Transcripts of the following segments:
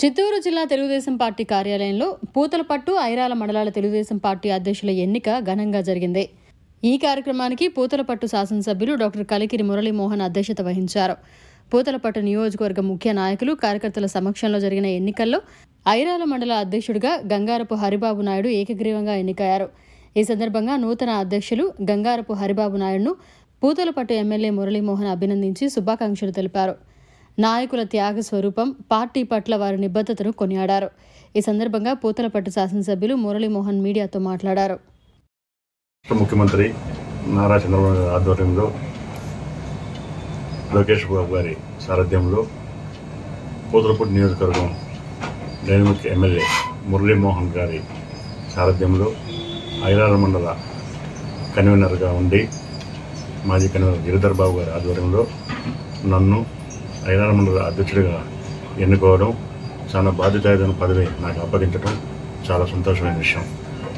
చిత్తూరు జిల్లా తెలుగుదేశం పార్టీ కార్యాలయంలో పూతలపట్టు, ఐరాల మండలాల తెలుగుదేశం పార్టీ అధ్యక్షుల ఎన్నిక ఘనంగా జరిగింది. ఈ కార్యక్రమానికి పూతలపట్టు శాసనసభ్యులు డాక్టర్ కలికిరి మురళీమోహన్ అధ్యక్షత వహించారు. పూతలపట్టు నియోజకవర్గ ముఖ్య నాయకులు, కార్యకర్తల సమక్షంలో జరిగిన ఎన్నికల్లో ఐరాల మండల అధ్యక్షుడిగా గంగారపు హరిబాబు నాయుడు ఏకగ్రీవంగా ఎన్నికయ్యారు. ఈ సందర్భంగా నూతన అధ్యక్షులు గంగారపు హరిబాబు నాయుడును పూతలపట్టు ఎమ్మెల్యే మురళీమోహన్ అభినందించి శుభాకాంక్షలు తెలిపారు. నాయకుల త్యాగ స్వరూపం, పార్టీ పట్ల వారి నిబద్ధతను కొనియాడారు. ఈ సందర్భంగా పూతలపట్టు శాసనసభ్యులు మురళీమోహన్ మీడియాతో మాట్లాడారు. ముఖ్యమంత్రి నారా చంద్రబాబు గారి ఆధ్వర్యంలో, లోకేష్ బాబు గారి సారథ్యంలో పూతలపట్టు నియోజకవర్గం డైనమిక్ ఎమ్మెల్యే మురళీమోహన్ గారి సారథ్యంలో ఐరాల మండల కన్వీనర్గా ఉండి మాజీ కన్వీనర్ గిరిధర్ బాబు గారి ఆధ్వర్యంలో నన్ను ఐరాల మండల అధ్యక్షుడిగా ఎన్నుకోవడం, చాలా బాధ్యతాయుతమైన పదవి నాకు అప్పగించడం చాలా సంతోషమైన విషయం.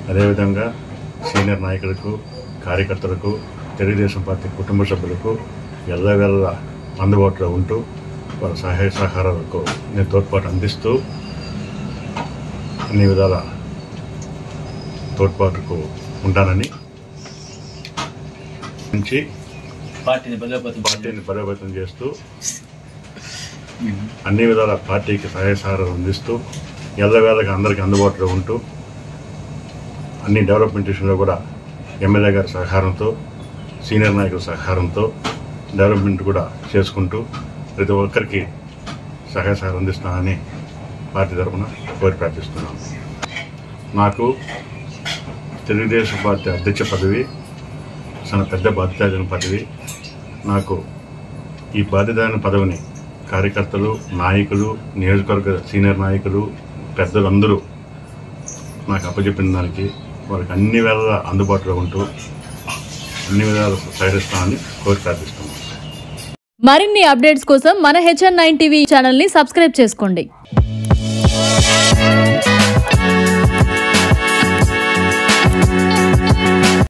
అదేవిధంగా సీనియర్ నాయకులకు, కార్యకర్తలకు, తెలుగుదేశం పార్టీ కుటుంబ సభ్యులకు ఎల్లవేళ అందుబాటులో ఉంటూ వారి సహాయ సహకారాలకు నేను తోడ్పాటు అందిస్తూ అన్ని విధాల తోడ్పాటుకు ఉంటానని పార్టీని బలోపేతం చేస్తూ అన్ని విధాల పార్టీకి సహాయ సహకారాలు అందిస్తూ ఎల్లవేళగా అందరికీ అందుబాటులో ఉంటూ అన్ని డెవలప్మెంట్ విషయంలో కూడా ఎమ్మెల్యే గారి సహకారంతో, సీనియర్ నాయకుల సహకారంతో డెవలప్మెంట్ కూడా చేసుకుంటూ ప్రతి ఒక్కరికి సహాయ సహకారం అందిస్తానని పార్టీ తరఫున కోరి ప్రార్థిస్తున్నాను. నాకు తెలుగుదేశం పార్టీ అధ్యక్ష పదవి చాలా పెద్ద బాధ్యత పదవి. నాకు ఈ బాధ్యత పదవిని కార్యకర్తలు, నాయకులు, నియోజకవర్గ సీనియర్ నాయకులు, పెద్దలందరూ నాకు అప్పచెప్పిన దానికి వారికి అన్ని వేళ అందుబాటులో ఉంటూ అన్ని విధాలు సహకరిస్తానని కోరి ప్రార్థిస్తున్నాను. మరిన్ని అప్డేట్స్ కోసం మన HN9 టీవీ ఛానల్ని సబ్స్క్రైబ్ చేసుకోండి.